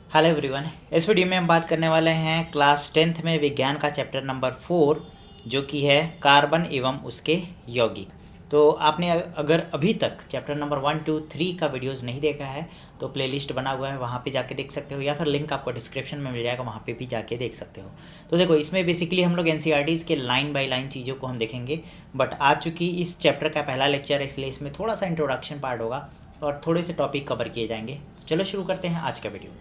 Hello everyone. इस video में हम बात करने वाले हैं क्लास 10th में विज्ञान का चैप्टर नंबर 4 जो कि है कार्बन एवं उसके यौगिक। तो आपने अगर अभी तक चैप्टर नंबर 1, 2, 3 का वीडियोस नहीं देखा है तो प्लेलिस्ट बना हुआ है, वहाँ पे जाके देख सकते हो, या फिर लिंक आपको डिस्क्रिप्शन में मिल जाएगा, वहाँ पे भी जाके देख सकते हो। तो देखो, इसमें बेसिकली हम लोग एनसीईआरटीज़ के लाइन बाय लाइन चीज़ों को हम देखेंगे। बट आज चूँकि इस चैप्टर का पहला लेक्चर है, इसलिए इसमें थोड़ा सा इंट्रोडक्शन पार्ट होगा और थोड़े से टॉपिक कवर किए जाएंगे। चलो शुरू करते हैं आज का वीडियो।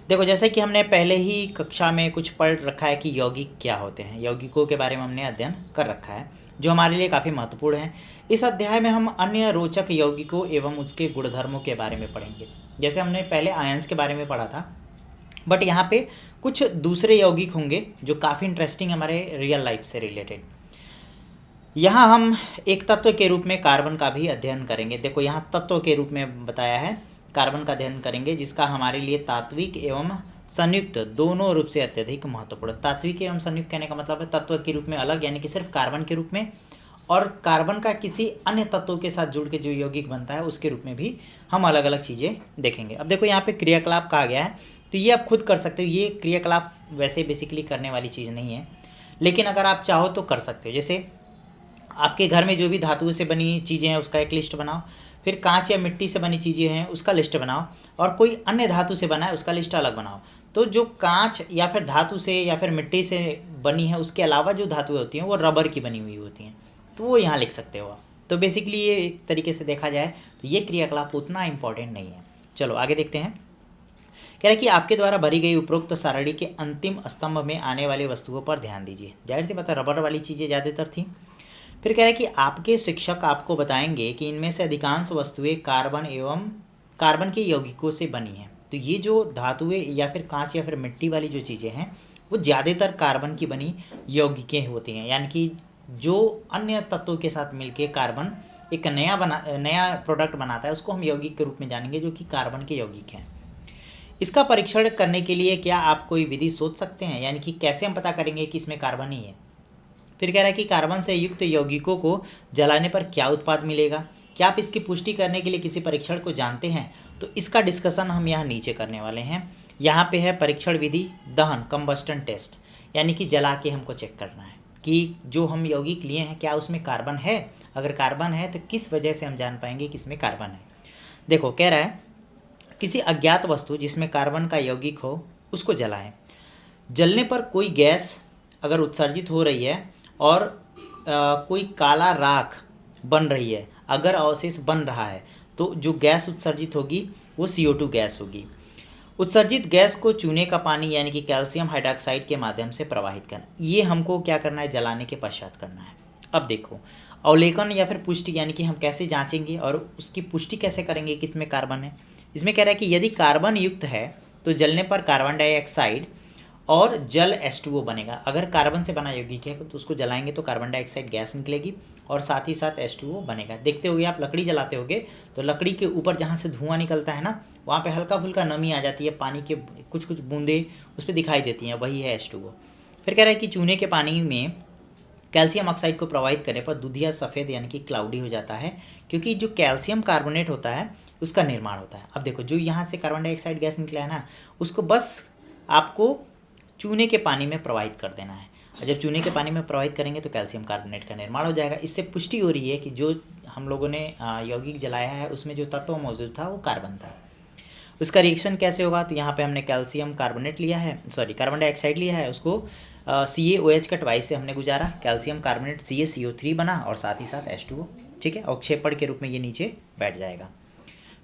देखो, जैसे कि हमने पहले ही कक्षा में कुछ पढ़ रखा है कि यौगिक क्या होते हैं, यौगिकों के बारे में हमने अध्ययन कर रखा है जो हमारे लिए काफ़ी महत्वपूर्ण है। इस अध्याय में हम अन्य रोचक यौगिकों एवं उसके गुणधर्मों के बारे में पढ़ेंगे। जैसे हमने पहले आयंस के बारे में पढ़ा था, बट यहाँ पे कुछ दूसरे यौगिक होंगे जो काफ़ी इंटरेस्टिंग, हमारे रियल लाइफ से रिलेटेड। यहाँ हम एक तत्व के रूप में कार्बन का भी अध्ययन करेंगे। देखो, यहाँ तत्व के रूप में बताया है, कार्बन का अध्ययन करेंगे जिसका हमारे लिए तात्विक एवं संयुक्त दोनों रूप से अत्यधिक महत्वपूर्ण। तात्विक एवं संयुक्त कहने का मतलब है तत्व के रूप में अलग, यानी कि सिर्फ कार्बन के रूप में, और कार्बन का किसी अन्य तत्वों के साथ जुड़ के जो यौगिक बनता है उसके रूप में भी हम अलग अलग चीज़ें देखेंगे। अब देखो, यहाँ पे क्रियाकलाप कहा गया है, तो ये आप खुद कर सकते हो। ये क्रियाकलाप वैसे बेसिकली करने वाली चीज़ नहीं है, लेकिन अगर आप चाहो तो कर सकते हो। जैसे आपके घर में जो भी धातुओं से बनी चीज़ें हैं उसका एक लिस्ट बनाओ, फिर कांच या मिट्टी से बनी चीज़ें हैं उसका लिस्ट बनाओ, और कोई अन्य धातु से बना है उसका लिस्ट अलग बनाओ। तो जो कांच या फिर धातु से या फिर मिट्टी से बनी है उसके अलावा जो धातुएं होती हैं वो रबर की बनी हुई होती हैं, तो वो यहाँ लिख सकते हो आप। तो बेसिकली ये एक तरीके से देखा जाए तो ये क्रियाकलाप उतना इम्पॉर्टेंट नहीं है। चलो आगे देखते हैं। कह रहे कि आपके द्वारा भरी गई उपरोक्त सारणी के अंतिम स्तंभ में आने वाली वस्तुओं पर ध्यान दीजिए। जाहिर सी बात है, रबर वाली चीज़ें ज़्यादातर थी। फिर कह रहे हैं कि आपके शिक्षक आपको बताएंगे कि इनमें से अधिकांश वस्तुएं कार्बन एवं कार्बन के यौगिकों से बनी हैं। तो ये जो धातुएं या फिर कांच या फिर मिट्टी वाली जो चीज़ें हैं वो ज़्यादातर कार्बन की बनी यौगिकें होती हैं, यानी कि जो अन्य तत्वों के साथ मिलके कार्बन एक नया प्रोडक्ट बनाता है उसको हम यौगिक के रूप में जानेंगे, जो कि कार्बन के यौगिक हैं। इसका परीक्षण करने के लिए क्या आप कोई विधि सोच सकते हैं, यानी कि कैसे हम पता करेंगे कि इसमें कार्बन ही है। फिर कह रहा है कि कार्बन से युक्त यौगिकों को जलाने पर क्या उत्पाद मिलेगा। क्या आप इसकी पुष्टि करने के लिए किसी परीक्षण को जानते हैं? तो इसका डिस्कशन हम यहाँ नीचे करने वाले हैं। यहाँ पे है परीक्षण विधि, दहन, कंबस्टन टेस्ट, यानी कि जला के हमको चेक करना है कि जो हम यौगिक लिए हैं क्या उसमें कार्बन है। अगर कार्बन है तो किस वजह से हम जान पाएंगे कि इसमें कार्बन है। देखो, कह रहा है किसी अज्ञात वस्तु जिसमें कार्बन का यौगिक हो उसको जलाएं। जलने पर कोई गैस अगर उत्सर्जित हो रही है और कोई काला राख बन रही है, अगर अवशेष बन रहा है, तो जो गैस उत्सर्जित होगी वो CO2 गैस होगी। उत्सर्जित गैस को चूने का पानी यानी कि कैल्शियम हाइड्रोक्साइड के माध्यम से प्रवाहित करना, ये हमको क्या करना है, जलाने के पश्चात करना है। अब देखो, अवलेखन या फिर पुष्टि, यानी कि हम कैसे जांचेंगे और उसकी पुष्टि कैसे करेंगे कि इसमें कार्बन है। इसमें कह रहा है कि यदि कार्बन युक्त है तो जलने पर कार्बन डाइऑक्साइड और जल H2O बनेगा। अगर कार्बन से बना यौगिक है तो उसको जलाएंगे तो कार्बन डाइऑक्साइड गैस निकलेगी और साथ ही साथ H2O बनेगा। देखते होगे आप, लकड़ी जलाते होगे तो लकड़ी के ऊपर जहाँ से धुआं निकलता है ना, वहाँ पे हल्का फुल्का नमी आ जाती है, पानी के कुछ कुछ बूंदे उस पर दिखाई देती हैं, वही है H2O। फिर कह रहा है कि चूने के पानी में कैल्शियम ऑक्साइड को प्रवाहित करने पर दूधिया सफ़ेद यानी कि क्लाउडी हो जाता है, क्योंकि जो कैल्शियम कार्बोनेट होता है उसका निर्माण होता है। अब देखो, जो यहाँ से कार्बन डाइऑक्साइड गैस निकला है ना, उसको बस आपको चूने के पानी में प्रवाहित कर देना है। और जब चूने के पानी में प्रवाहित करेंगे तो कैल्शियम कार्बोनेट का निर्माण हो जाएगा। इससे पुष्टि हो रही है कि जो हम लोगों ने यौगिक जलाया है उसमें जो तत्व मौजूद था वो कार्बन था। उसका रिएक्शन कैसे होगा, तो यहाँ पे हमने कैल्शियम कार्बोनेट लिया है, सॉरी कार्बन डाइऑक्साइड लिया है, उसको CaOH का ट्वाइस से हमने गुजारा, कैल्शियम कार्बोनेट CaCO3 बना और साथ ही साथ H2O। ठीक है, अवक्षेपण के रूप में ये नीचे बैठ जाएगा।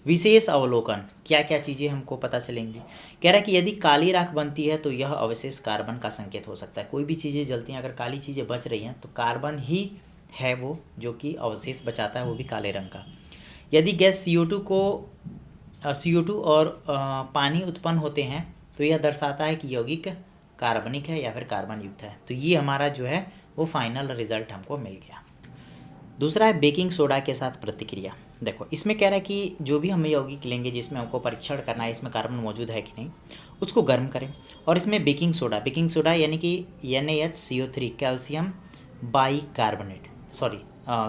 विशेष अवलोकन, क्या क्या चीज़ें हमको पता चलेंगी। कह रहा है कि यदि काली राख बनती है तो यह अवशेष कार्बन का संकेत हो सकता है। कोई भी चीज़ें जलती हैं, अगर काली चीज़ें बच रही हैं तो कार्बन ही है वो जो कि अवशेष बचाता है, वो भी काले रंग का। यदि गैस CO2 और पानी उत्पन्न होते हैं तो यह दर्शाता है कि यौगिक कार्बनिक है या फिर कार्बन युक्त है। तो ये हमारा जो है वो फाइनल रिजल्ट हमको मिल गया। दूसरा है बेकिंग सोडा के साथ प्रतिक्रिया। देखो, इसमें कह रहा है कि जो भी हम यौगिक लेंगे जिसमें हमको परीक्षण करना है इसमें कार्बन मौजूद है कि नहीं, उसको गर्म करें और इसमें बेकिंग सोडा यानी कि NaHCO3 calcium by carbonate, sorry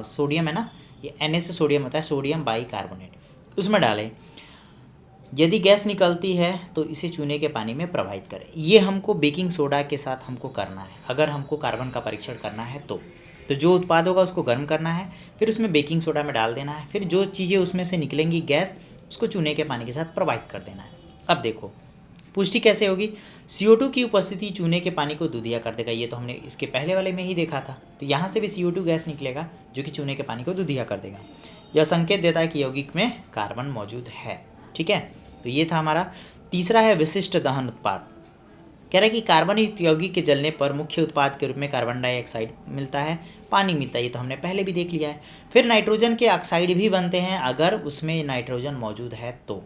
sodium है ना, ये Na से सोडियम होता है, सोडियम बाई कार्बोनेट, उसमें डालें। यदि गैस निकलती है तो इसे चूने के पानी में प्रवाहित करें। ये हमको बेकिंग सोडा के साथ हमको करना है अगर हमको कार्बन का परीक्षण करना है तो जो उत्पाद होगा उसको गर्म करना है, फिर उसमें बेकिंग सोडा में डाल देना है, फिर जो चीज़ें उसमें से निकलेंगी गैस उसको चूने के पानी के साथ प्रवाहित कर देना है। अब देखो पुष्टि कैसे होगी। CO2 की उपस्थिति चूने के पानी को दूधिया कर देगा। ये तो हमने इसके पहले वाले में ही देखा था। तो यहाँ से भी CO2 गैस निकलेगा जो कि चूने के पानी को दूधिया कर देगा। यह संकेत देता है कि यौगिक में कार्बन मौजूद है। ठीक है, तो ये था हमारा। तीसरा है विशिष्ट दहन उत्पाद। कह रहा है कि कार्बन युक्त यौगिक के जलने पर मुख्य उत्पाद के रूप में कार्बन डाइऑक्साइड मिलता है, पानी मिलता है। ये तो हमने पहले भी देख लिया है। फिर नाइट्रोजन के ऑक्साइड भी बनते हैं अगर उसमें नाइट्रोजन मौजूद है तो।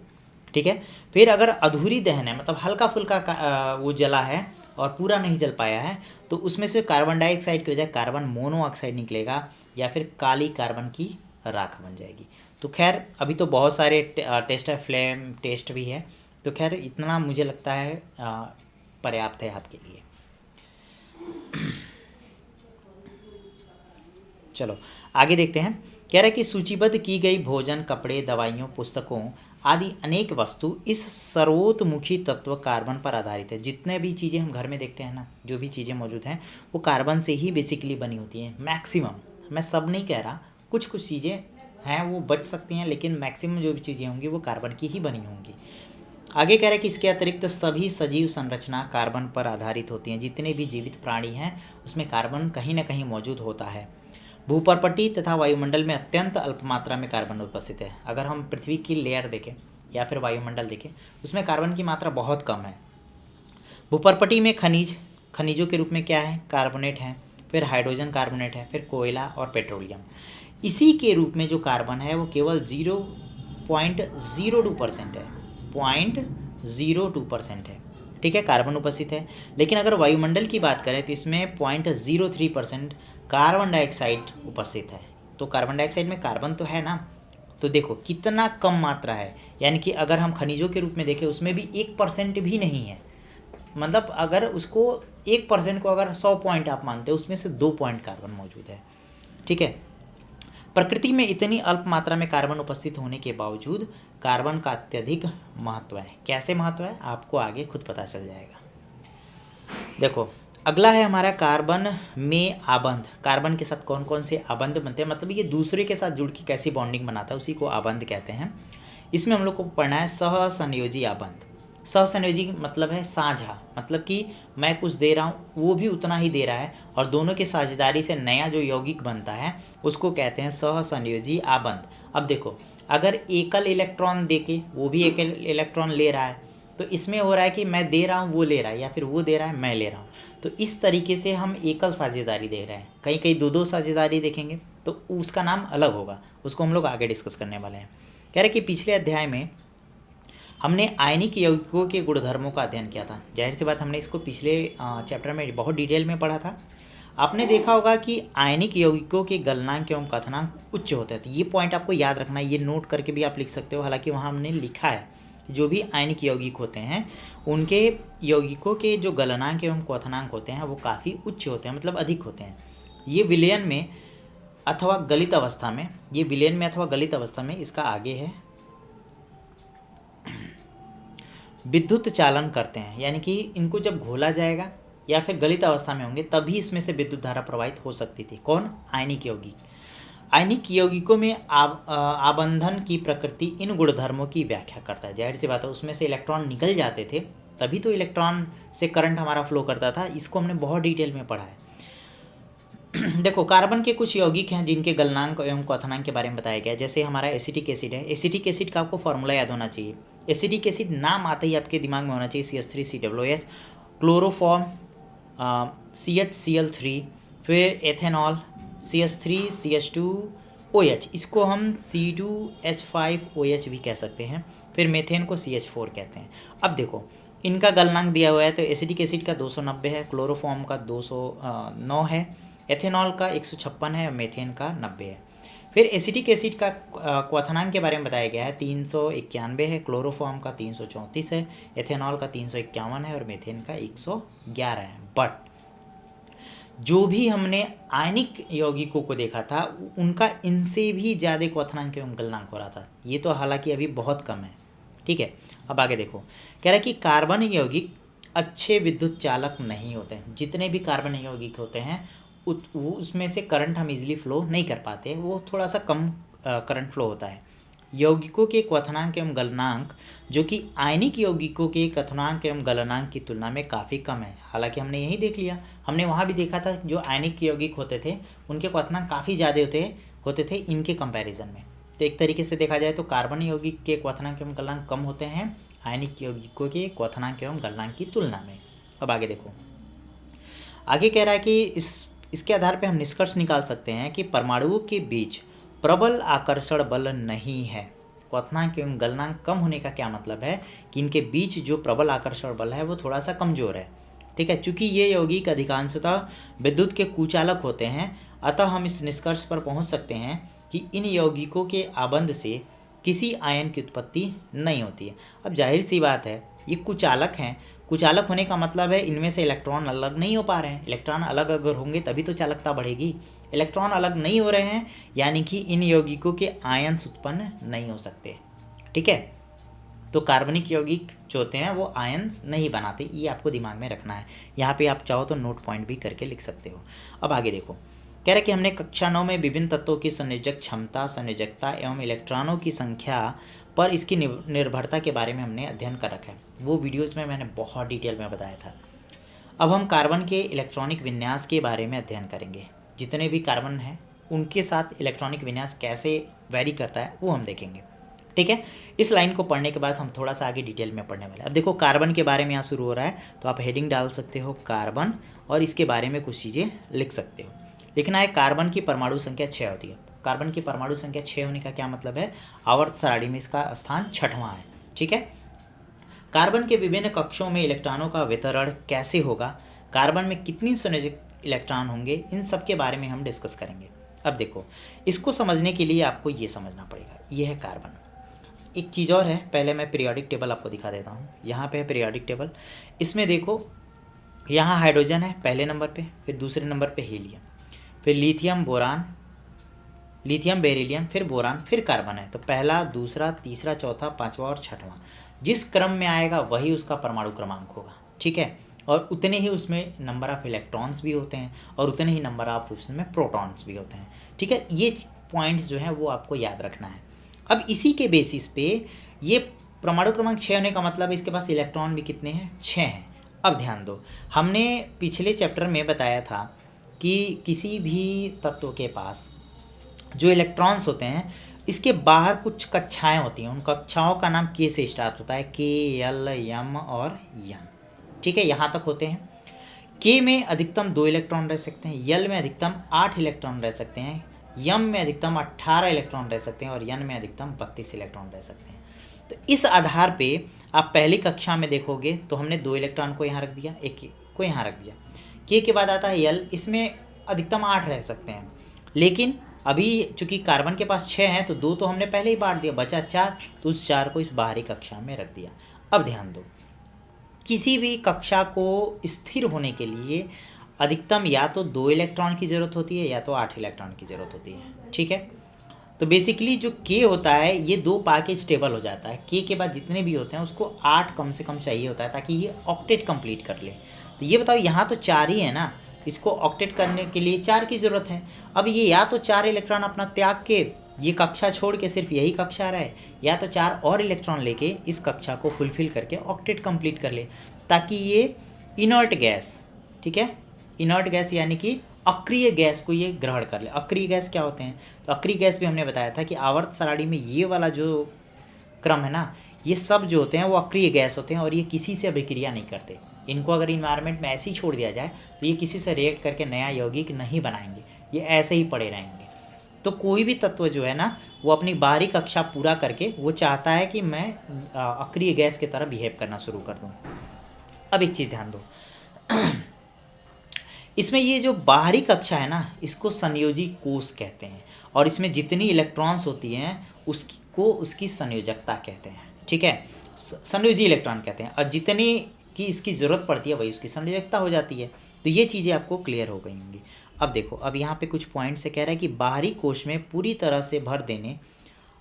ठीक है, फिर अगर अधूरी दहन है मतलब हल्का फुल्का वो जला है और पूरा नहीं जल पाया है तो उसमें से कार्बन डाइऑक्साइड की बजाय कार्बन मोनोऑक्साइड निकलेगा या फिर काली कार्बन की राख बन जाएगी। तो खैर अभी तो बहुत सारे टेस्ट है, फ्लेम टेस्ट भी है, तो खैर इतना मुझे लगता है पर्याप्त है आपके लिए। चलो आगे देखते हैं। कह रहा है कि सूचीबद्ध की गई भोजन, कपड़े, दवाइयों, पुस्तकों आदि अनेक वस्तु इस सर्वोतमुखी तत्व कार्बन पर आधारित है। जितने भी चीज़ें हम घर में देखते हैं ना, जो भी चीज़ें मौजूद हैं वो कार्बन से ही बेसिकली बनी होती हैं। मैक्सिमम, मैं सब नहीं कह रहा, कुछ कुछ चीज़ें हैं वो बच सकती हैं, लेकिन मैक्सिमम जो भी चीज़ें होंगी वो कार्बन की ही बनी होंगी। आगे कह रहे हैं कि इसके अतिरिक्त सभी सजीव संरचना कार्बन पर आधारित होती हैं। जितने भी जीवित प्राणी हैं उसमें कार्बन कहीं ना कहीं मौजूद होता है। भूपर्पटी तथा वायुमंडल में अत्यंत अल्प मात्रा में कार्बन उपस्थित है। अगर हम पृथ्वी की लेयर देखें या फिर वायुमंडल देखें उसमें कार्बन की मात्रा बहुत कम है। भूपर्पटी में खनिजों के रूप में क्या है, कार्बोनेट है, फिर हाइड्रोजन कार्बोनेट है, फिर कोयला और पेट्रोलियम। इसी के रूप में जो कार्बन है वो केवल 0.02% है, 0.02% है। ठीक है, कार्बन उपस्थित है। लेकिन अगर वायुमंडल की बात करें तो इसमें 0.03% कार्बन डाइऑक्साइड उपस्थित है। तो कार्बन डाइऑक्साइड में कार्बन तो है ना, तो देखो कितना कम मात्रा है। यानी कि अगर हम खनिजों के रूप में देखें उसमें भी 1% भी नहीं है। मतलब अगर उसको 1% को अगर 100 पॉइंट आप मानते हो उसमें से 2 पॉइंट कार्बन मौजूद है। ठीक है, प्रकृति में इतनी अल्प मात्रा में कार्बन उपस्थित होने के बावजूद कार्बन का अत्यधिक महत्व है। कैसे महत्व है आपको आगे खुद पता चल जाएगा। देखो अगला है हमारा कार्बन में आबंध। कार्बन के साथ कौन कौन से आबंध बनते हैं, मतलब ये दूसरे के साथ जुड़ के कैसी बॉन्डिंग बनाता है उसी को आबंध कहते हैं। इसमें हम लोग को पढ़ना है सहसंयोजी आबंध। सहसंयोजी मतलब है साझा, मतलब कि मैं कुछ दे रहा हूँ वो भी उतना ही दे रहा है और दोनों की साझेदारी से नया जो यौगिक बनता है उसको कहते हैं सहसंयोजी आबंध। अब देखो अगर एकल इलेक्ट्रॉन देके वो भी एकल इलेक्ट्रॉन ले रहा है तो इसमें हो रहा है कि मैं दे रहा हूँ वो ले रहा है, या फिर वो दे रहा है मैं ले रहा हूँ। तो इस तरीके से हम एकल साझेदारी दे रहे हैं। कहीं कहीं दो साझेदारी देखेंगे तो उसका नाम अलग होगा, उसको हम लोग आगे डिस्कस करने वाले हैं। कह रहे कि पिछले अध्याय में हमने आयनिक यौगिकों के गुणधर्मों का अध्ययन किया था। जाहिर सी बात हमने इसको पिछले चैप्टर में बहुत डिटेल में पढ़ा था। आपने देखा होगा कि आयनिक यौगिकों के गलनांक एवं कथनांक उच्च होते हैं। तो ये पॉइंट आपको याद रखना है, ये नोट करके भी आप लिख सकते हो। हालांकि वहाँ हमने लिखा है जो भी आयनिक यौगिक होते हैं उनके यौगिकों के जो गलनांक एवं क्वथनांक होते हैं वो काफ़ी उच्च होते हैं, मतलब अधिक होते हैं। ये विलयन में अथवा गलित अवस्था में, ये विलयन में अथवा गलित अवस्था में, इसका आगे है विद्युत चालन करते हैं। यानी कि इनको जब घोला जाएगा या फिर गलित अवस्था में होंगे तभी इसमें से विद्युत धारा प्रवाहित हो सकती थी। कौन? आयनिक यौगिक। आयनिक यौगिकों में आबंधन की प्रकृति इन गुणधर्मों की व्याख्या करता है। जाहिर सी बात है उसमें से इलेक्ट्रॉन निकल जाते थे तभी तो इलेक्ट्रॉन से करंट हमारा फ्लो करता था। इसको हमने बहुत डिटेल में पढ़ा है। देखो कार्बन के कुछ यौगिक हैं जिनके गलनांक एवं क्वथनांक के बारे में बताया गया है। जैसे हमारा एसिटिक एसिड है। एसिटिक एसिड का आपको फॉर्मूला याद होना चाहिए। एसिटिक एसिड नाम आते ही आपके दिमाग में होना चाहिए CH3COOH, क्लोरोफॉर्म CHCl3, फिर एथेनॉल CH3CH2OH, इसको हम C2H5OH भी कह सकते हैं। फिर मेथेन को CH4 कहते हैं। अब देखो इनका गलनांक दिया हुआ है तो एसिटिक एसिड का 290 है, क्लोरोफॉर्म का 209 है, एथेनॉल का 156 है और मेथेन का 90 है। फिर एसिटिक एसिड का क्वथनांक के बारे में बताया गया है 391 है, क्लोरोफॉर्म का 334 है, एथेनॉल का 351 है और मेथेन का 111 है। बट जो भी हमने आयनिक यौगिकों को देखा था उनका इनसे भी ज़्यादा क्वथनांक एवं गलनांक हो रहा था। ये तो हालांकि अभी बहुत कम है, ठीक है। अब आगे देखो, कह रहा है कि कार्बन यौगिक अच्छे विद्युत चालक नहीं होते हैं। जितने भी कार्बन यौगिक होते हैं उसमें से करंट हम इजीली फ्लो नहीं कर पाते, वो थोड़ा सा कम करंट फ्लो होता है। यौगिकों के क्वथनांक एवं गलनांक जो कि आयनिक यौगिकों के क्वथनांक एवं गलनांक की तुलना में काफ़ी कम है। हालांकि हमने यही देख लिया, हमने वहाँ भी देखा था जो आयनिक यौगिक होते थे उनके क्वथनांक काफ़ी ज़्यादा होते थे इनके कंपैरिजन में। तो एक तरीके से देखा जाए तो कार्बन यौगिक के क्वथनांक एवं गलनांक कम होते हैं आयनिक यौगिकों के क्वथनांक एवं गलनांक की तुलना में। अब आगे देखो, आगे कह रहा है कि इसके आधार पर हम निष्कर्ष निकाल सकते हैं कि परमाणुओं के बीच प्रबल आकर्षण बल नहीं है। क्वथनांक एवं गलनांक कम होने का क्या मतलब है कि इनके बीच जो प्रबल आकर्षण बल है वो थोड़ा सा कमज़ोर है। ठीक है, चूंकि ये यौगिक अधिकांशतः विद्युत के कुचालक होते हैं, अतः हम इस निष्कर्ष पर पहुंच सकते हैं कि इन यौगिकों के आबंध से किसी आयन की उत्पत्ति नहीं होती है। अब जाहिर सी बात है, ये कुचालक हैं। कुचालक होने का मतलब है इनमें से इलेक्ट्रॉन अलग नहीं हो पा रहे हैं। इलेक्ट्रॉन अलग अगर होंगे तभी तो चालकता बढ़ेगी। इलेक्ट्रॉन अलग नहीं हो रहे हैं यानी कि इन यौगिकों के आयन्स उत्पन्न नहीं हो सकते। ठीक है, तो कार्बनिक यौगिक जो होते हैं वो आयन्स नहीं बनाते, ये आपको दिमाग में रखना है। यहाँ पे आप चाहो तो नोट पॉइंट भी करके लिख सकते हो। अब आगे देखो, कह रहे कि हमने कक्षा 9 में विभिन्न तत्वों की संयोजक क्षमता, संयोजकता एवं इलेक्ट्रॉनों की संख्या पर इसकी निर्भरता के बारे में हमने अध्ययन कर रखा है। वो वीडियोज़ में मैंने बहुत डिटेल में बताया था। अब हम कार्बन के इलेक्ट्रॉनिक विन्यास के बारे में अध्ययन करेंगे। जितने भी कार्बन हैं उनके साथ इलेक्ट्रॉनिक विन्यास कैसे वेरी करता है वो हम देखेंगे। ठीक है, इस लाइन को पढ़ने के बाद हम थोड़ा सा आगे डिटेल में पढ़ने वाले हैं। अब देखो, कार्बन के बारे में यहाँ शुरू हो रहा है तो आप हेडिंग डाल सकते हो कार्बन और इसके बारे में कुछ चीज़ें लिख सकते हो। लिखना है कार्बन की परमाणु संख्या 6 होती है। कार्बन की परमाणु संख्या 6 होने का क्या मतलब है, आवर्त सारणी में इसका स्थान 6वां है। ठीक है, कार्बन के विभिन्न कक्षों में इलेक्ट्रॉनों का वितरण कैसे होगा, कार्बन में कितनी संयोजक इलेक्ट्रॉन होंगे, इन सब के बारे में हम डिस्कस करेंगे। अब देखो, इसको समझने के लिए आपको ये समझना पड़ेगा, ये है कार्बन। एक चीज़ और है, पहले मैं पीरियोडिक टेबल आपको दिखा देता हूँ। यहाँ पे है पीरियोडिक टेबल। इसमें देखो, यहाँ हाइड्रोजन है पहले नंबर पे, फिर दूसरे नंबर पे हीलियम, फिर लिथियम बोरान, लिथियम बेरिलियम, फिर बोरान, फिर कार्बन है। तो पहला, दूसरा, तीसरा, चौथा, पांचवा और छठवां जिस क्रम में आएगा वही उसका परमाणु क्रमांक होगा। ठीक है, और उतने ही उसमें नंबर ऑफ इलेक्ट्रॉन्स भी होते हैं और उतने ही नंबर ऑफ उसमें प्रोटॉन्स भी होते हैं। ठीक है, ये पॉइंट्स जो हैं वो आपको याद रखना है। अब इसी के बेसिस पे ये परमाणु क्रमांक 6 होने का मतलब इसके पास इलेक्ट्रॉन भी कितने हैं, 6 हैं। अब ध्यान दो, हमने पिछले चैप्टर में बताया था कि किसी भी तत्व के पास जो इलेक्ट्रॉन्स होते हैं इसके बाहर कुछ कक्षाएं होती हैं। उन कक्षाओं का नाम के से स्टार्ट होता है, के, एल, एम और एन। ठीक है, यहाँ तक होते हैं। के में अधिकतम 2 इलेक्ट्रॉन रह सकते हैं, यल में अधिकतम 8 इलेक्ट्रॉन रह सकते हैं, यम में अधिकतम 18 इलेक्ट्रॉन रह सकते हैं और एन में अधिकतम 32 इलेक्ट्रॉन रह सकते हैं। तो इस आधार पे आप पहली कक्षा में देखोगे तो हमने 2 इलेक्ट्रॉन को यहाँ रख दिया, एक को यहाँ रख दिया। के के बाद आता है यल, इसमें अधिकतम 8 रह सकते हैं, लेकिन अभी चूंकि कार्बन के पास 6 हैं तो 2 तो हमने पहले ही बांट दिया, बचा 4, तो उस 4 को इस बाहरी कक्षा में रख दिया। अब ध्यान दो, किसी भी कक्षा को स्थिर होने के लिए अधिकतम या तो 2 इलेक्ट्रॉन की ज़रूरत होती है या तो 8 इलेक्ट्रॉन की ज़रूरत होती है। ठीक है, तो बेसिकली जो के होता है ये 2 पाके स्टेबल हो जाता है। के बाद जितने भी होते हैं उसको 8 कम से कम चाहिए होता है ताकि ये ऑक्टेट कंप्लीट कर ले। तो ये बताओ, यहाँ तो 4 ही है ना, इसको ऑक्टेट करने के लिए 4 की ज़रूरत है। अब ये या तो 4 इलेक्ट्रॉन अपना त्याग के ये कक्षा छोड़ के सिर्फ यही कक्षा रहे, या तो 4 और इलेक्ट्रॉन लेके इस कक्षा को फुलफिल करके ऑक्टेट कंप्लीट कर ले, ताकि ये इनर्ट गैस, ठीक है, इनर्ट गैस यानी कि अक्रिय गैस को ये ग्रहण कर ले। अक्रिय गैस क्या होते हैं, तो अक्रिय गैस भी हमने बताया था कि आवर्त सारणी में ये वाला जो क्रम है ना, ये सब जो होते हैं वो अक्रिय गैस होते हैं और ये किसी से अभिक्रिया नहीं करते। इनको अगर इन्वायरमेंट में ऐसे ही छोड़ दिया जाए तो ये किसी से रिएक्ट करके नया यौगिक नहीं बनाएंगे, ये ऐसे ही पड़े रहेंगे। तो कोई भी तत्व जो है ना वो अपनी बाहरी कक्षा पूरा करके वो चाहता है कि मैं अक्रिय गैस की तरह बिहेव करना शुरू कर दूँ। अब एक चीज़ ध्यान दो, इसमें ये जो बाहरी कक्षा है ना इसको संयोजी कोष कहते हैं और इसमें जितनी इलेक्ट्रॉन्स होती हैं उसको उसकी संयोजकता कहते हैं। ठीक है, संयोजी इलेक्ट्रॉन कहते हैं, और जितनी की इसकी ज़रूरत पड़ती है वही उसकी संयोजकता हो जाती है। तो ये चीज़ें आपको क्लियर हो गई होंगी। अब देखो, अब यहाँ पे कुछ पॉइंट से कह रहा है कि बाहरी कोश में पूरी तरह से भर देने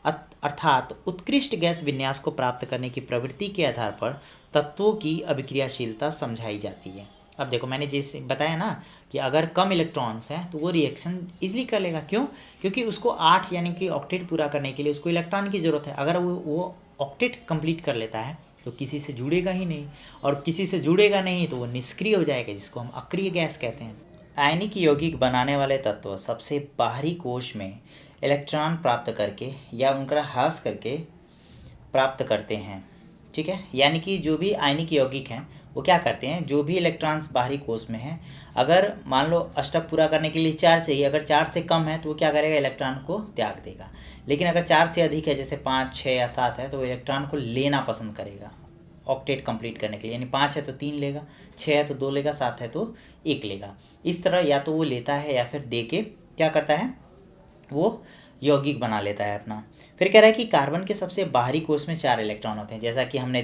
अर्थात उत्कृष्ट गैस विन्यास को प्राप्त करने की प्रवृत्ति के आधार पर तत्वों की अभिक्रियाशीलता समझाई जाती है। अब देखो मैंने जैसे बताया ना कि अगर कम इलेक्ट्रॉन्स हैं तो वो रिएक्शन इजीली कर लेगा। क्यों? क्योंकि उसको 8 यानी कि ऑक्टेट पूरा करने के लिए उसको इलेक्ट्रॉन की ज़रूरत है। अगर वो ऑक्टेट कंप्लीट कर लेता है तो किसी से जुड़ेगा ही नहीं, और किसी से जुड़ेगा नहीं तो वो निष्क्रिय हो जाएगा, जिसको हम अक्रिय गैस कहते हैं। आयनिक यौगिक बनाने वाले तत्व सबसे बाहरी कोश में इलेक्ट्रॉन प्राप्त करके या उनका ह्रास करके प्राप्त करते हैं। ठीक है, यानी कि जो भी आयनिक यौगिक हैं वो क्या करते हैं, जो भी इलेक्ट्रॉन्स बाहरी कोश में हैं, अगर मान लो अष्टक पूरा करने के लिए 4 चाहिए, अगर 4 से कम है तो वो क्या करेगा, इलेक्ट्रॉन को त्याग देगा। लेकिन अगर 4 से अधिक है, जैसे 5, 6 या 7 है, तो वो इलेक्ट्रॉन को लेना पसंद करेगा ऑक्टेट कंप्लीट करने के लिए। यानी 5 है तो 3 लेगा, 6 है तो 2 लेगा, 7 है तो 1 लेगा। इस तरह या तो वो लेता है या फिर दे के क्या करता है, वो यौगिक बना लेता है अपना। फिर कह रहा है कि कार्बन के सबसे बाहरी कोश में 4 इलेक्ट्रॉन होते हैं। जैसा कि हमने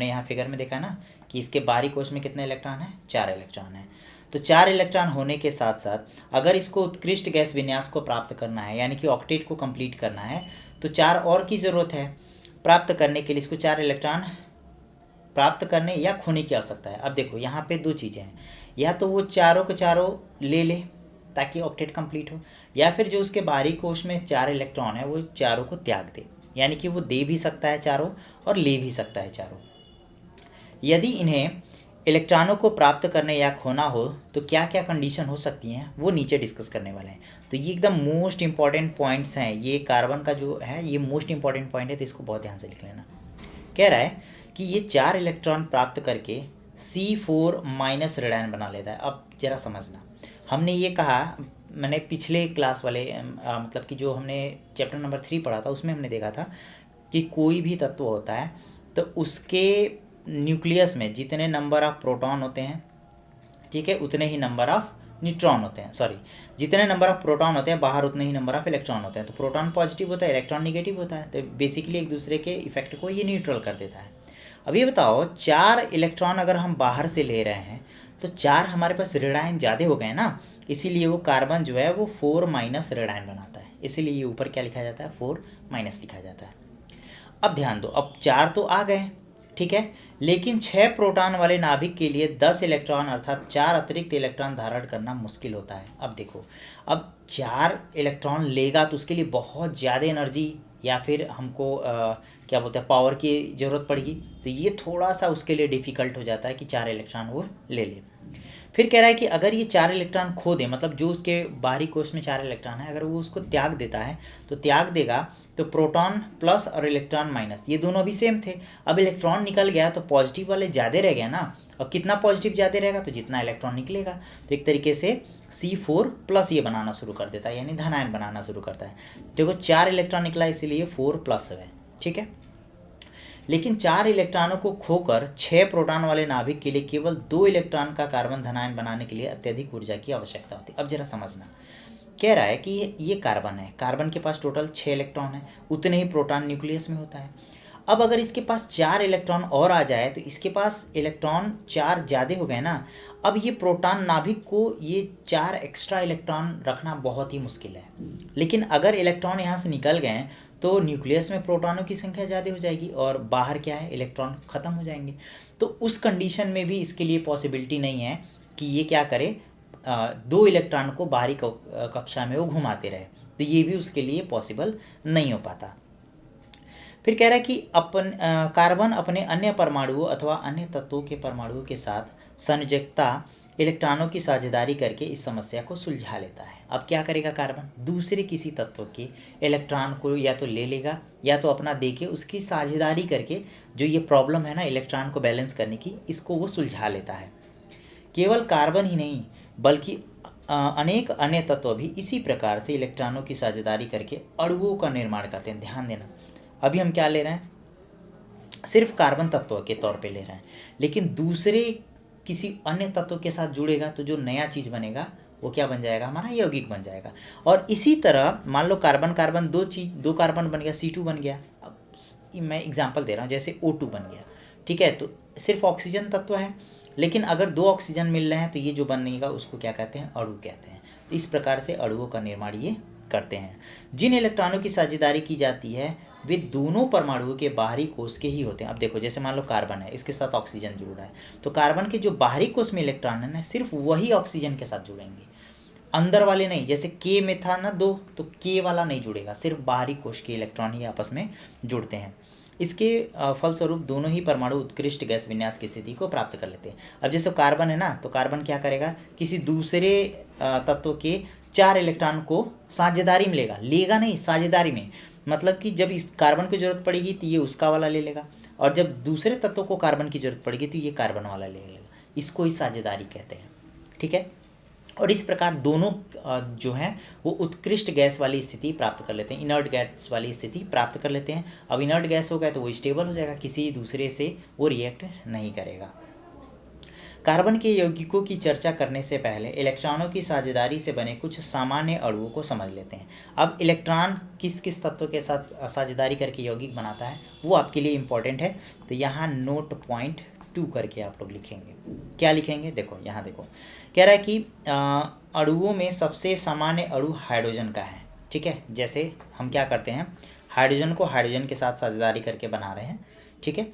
यहाँ फिगर में देखा ना कि इसके बाहरी कोश में कितने इलेक्ट्रॉन हैं, 4 इलेक्ट्रॉन हैं। तो 4 इलेक्ट्रॉन होने के साथ साथ अगर इसको उत्कृष्ट गैस विन्यास को प्राप्त करना है, यानी कि ऑक्टेट को कंप्लीट करना है, तो 4 और की ज़रूरत है। प्राप्त करने के लिए इसको 4 इलेक्ट्रॉन प्राप्त करने या खोने की आवश्यकता है। अब देखो यहाँ पे 2 चीज़ें हैं, या तो वो चारों के चारों ले ले ताकि ऑक्टेट कंप्लीट हो, या फिर जो उसके बाहरी कोश में 4 इलेक्ट्रॉन है वो चारों को त्याग दे। यानी कि वो दे भी सकता है चारों और ले भी सकता है चारों। यदि इन्हें इलेक्ट्रॉनों को प्राप्त करने या खोना हो तो क्या क्या कंडीशन हो सकती हैं, वो नीचे डिस्कस करने वाले हैं। तो ये एकदम मोस्ट इंपॉर्टेंट पॉइंट्स हैं। ये कार्बन का जो है ये मोस्ट इंपॉर्टेंट पॉइंट है, तो इसको बहुत ध्यान से लिख लेना। कह रहा है कि ये 4 इलेक्ट्रॉन प्राप्त करके C4- ऋणायन बना लेता है। अब जरा समझना, हमने ये कहा, मैंने पिछले क्लास वाले मतलब कि जो हमने चैप्टर नंबर 3 पढ़ा था उसमें हमने देखा था कि कोई भी तत्व होता है तो उसके न्यूक्लियस में जितने नंबर ऑफ प्रोटॉन होते हैं, ठीक है, उतने ही नंबर ऑफ न्यूट्रॉन होते हैं। सॉरी, जितने नंबर ऑफ प्रोटॉन होते हैं बाहर उतने ही नंबर ऑफ इलेक्ट्रॉन होते हैं। तो प्रोटॉन पॉजिटिव होता है, इलेक्ट्रॉन निगेटिव होता है, तो बेसिकली एक दूसरे के इफेक्ट को ये न्यूट्रल कर देता है। अब ये बताओ, 4 इलेक्ट्रॉन अगर हम बाहर से ले रहे हैं तो 4 हमारे पास ऋणायन ज़्यादा हो गए ना, इसीलिए वो कार्बन जो है वो 4- ऋणायन बनाता है। इसीलिए ये ऊपर क्या लिखा जाता है, 4- लिखा जाता है। अब ध्यान दो, अब 4 तो आ गए, ठीक है, लेकिन 6 प्रोटॉन वाले नाभिक के लिए 10 इलेक्ट्रॉन अर्थात 4 अतिरिक्त इलेक्ट्रॉन धारण करना मुश्किल होता है। अब देखो, अब 4 इलेक्ट्रॉन लेगा तो उसके लिए बहुत ज़्यादा एनर्जी या फिर हमको क्या बोलते हैं, पावर की ज़रूरत पड़ेगी। तो ये थोड़ा सा उसके लिए डिफ़िकल्ट हो जाता है कि 4 इलेक्ट्रॉन वो ले ले। फिर कह रहा है कि अगर ये 4 इलेक्ट्रॉन खो दे, मतलब जो उसके बाहरी कोश में 4 इलेक्ट्रॉन है, अगर वो उसको त्याग देता है तो त्याग देगा तो प्रोटॉन प्लस और इलेक्ट्रॉन माइनस ये दोनों भी सेम थे। अब इलेक्ट्रॉन निकल गया तो पॉजिटिव वाले ज़्यादा रह गया ना, और कितना पॉजिटिव ज़्यादा रहेगा तो जितना इलेक्ट्रॉन निकलेगा। तो एक तरीके से C4+ ये बनाना शुरू कर देता है, यानी धनायन बनाना शुरू करता है। देखो 4 इलेक्ट्रॉन निकला इसीलिए 4+ है, ठीक है। लेकिन 4 इलेक्ट्रॉनों को खोकर 6 प्रोटॉन वाले नाभिक के लिए केवल 2 इलेक्ट्रॉन का कार्बन धनायन बनाने के लिए अत्यधिक ऊर्जा की आवश्यकता होती है। अब जरा समझना, कह रहा है कि ये कार्बन है, कार्बन के पास टोटल 6 इलेक्ट्रॉन है, उतने ही प्रोटॉन न्यूक्लियस में होता है। अब अगर इसके पास 4 इलेक्ट्रॉन और आ जाए तो इसके पास इलेक्ट्रॉन 4 ज़्यादा हो गए ना। अब ये प्रोटॉन नाभिक को ये 4 एक्स्ट्रा इलेक्ट्रॉन रखना बहुत ही मुश्किल है। लेकिन अगर इलेक्ट्रॉन यहाँ से निकल गए तो न्यूक्लियस में प्रोटॉनों की संख्या ज़्यादा हो जाएगी और बाहर क्या है, इलेक्ट्रॉन ख़त्म हो जाएंगे। तो उस कंडीशन में भी इसके लिए पॉसिबिलिटी नहीं है कि ये क्या करे, 2 इलेक्ट्रॉन को बाहरी कक्षा में वो घुमाते रहे, तो ये भी उसके लिए पॉसिबल नहीं हो पाता। फिर कह रहा है कि कार्बन अपने अन्य परमाणुओं अथवा अन्य तत्वों के परमाणुओं के साथ संयोजकता इलेक्ट्रॉनों की साझेदारी करके इस समस्या को सुलझा लेता है। अब क्या करेगा कार्बन, दूसरे किसी तत्व के इलेक्ट्रॉन को या तो ले लेगा या तो अपना दे के उसकी साझेदारी करके जो ये प्रॉब्लम है ना इलेक्ट्रॉन को बैलेंस करने की, इसको वो सुलझा लेता है। केवल कार्बन ही नहीं बल्कि अनेक अन्य तत्व भी इसी प्रकार से इलेक्ट्रॉनों की साझेदारी करके अणुओं का निर्माण करते हैं। ध्यान देना, अभी हम क्या ले रहे हैं, सिर्फ कार्बन तत्व के तौर पे ले रहे हैं, लेकिन दूसरे किसी अन्य तत्व के साथ जुड़ेगा तो जो नया चीज़ बनेगा वो क्या बन जाएगा, हमारा यौगिक बन जाएगा। और इसी तरह मान लो कार्बन कार्बन दो कार्बन बन गया, C2 बन गया। अब मैं एग्जांपल दे रहा हूँ, जैसे O2 बन गया, ठीक है, तो सिर्फ ऑक्सीजन तत्व है, लेकिन अगर 2 ऑक्सीजन मिल रहे हैं तो ये जो बनेगा उसको क्या कहते हैं, अणु कहते हैं। तो इस प्रकार से अणुओं का निर्माण ये करते हैं। जिन इलेक्ट्रॉनों की साझेदारी की जाती है वे दोनों परमाणुओं के बाहरी कोष के ही होते हैं। अब देखो जैसे मान लो कार्बन है, इसके साथ ऑक्सीजन जुड़ रहा है, तो कार्बन के जो बाहरी कोष में इलेक्ट्रॉन है ना सिर्फ वही ऑक्सीजन के साथ जुड़ेंगे, अंदर वाले नहीं। जैसे के में था ना 2, तो के वाला नहीं जुड़ेगा, सिर्फ बाहरी कोष के इलेक्ट्रॉन ही आपस में जुड़ते हैं। इसके फलस्वरूप दोनों ही परमाणु उत्कृष्ट गैस विन्यास की स्थिति को प्राप्त कर लेते हैं। अब जैसे कार्बन है ना, तो कार्बन क्या करेगा, किसी दूसरे तत्व के 4 इलेक्ट्रॉन को साझेदारी में लेगा नहीं, साझेदारी में, मतलब कि जब इस कार्बन की जरूरत पड़ेगी तो ये उसका वाला ले लेगा, और जब दूसरे तत्व को कार्बन की जरूरत पड़ेगी तो ये कार्बन वाला ले लेगा। इसको ही साझेदारी कहते हैं, ठीक है। और इस प्रकार दोनों जो हैं वो उत्कृष्ट गैस वाली स्थिति प्राप्त कर लेते हैं, इनर्ट गैस वाली स्थिति प्राप्त कर लेते हैं। अब इनर्ट गैस हो गया तो वो स्टेबल हो जाएगा, किसी दूसरे से वो रिएक्ट नहीं करेगा। कार्बन के यौगिकों की चर्चा करने से पहले इलेक्ट्रॉनों की साझेदारी से बने कुछ सामान्य अणुओं को समझ लेते हैं। अब इलेक्ट्रॉन किस किस तत्वों के साथ साझेदारी करके यौगिक बनाता है वो आपके लिए इम्पोर्टेंट है, तो यहाँ नोट पॉइंट 2 करके आप लोग लिखेंगे। क्या लिखेंगे, देखो यहाँ देखो, कह रहा है कि अणुओं में सबसे सामान्य अणु हाइड्रोजन का है, ठीक है। जैसे हम क्या करते हैं, हाइड्रोजन को हाइड्रोजन के साथ साझेदारी करके बना रहे हैं, ठीक है।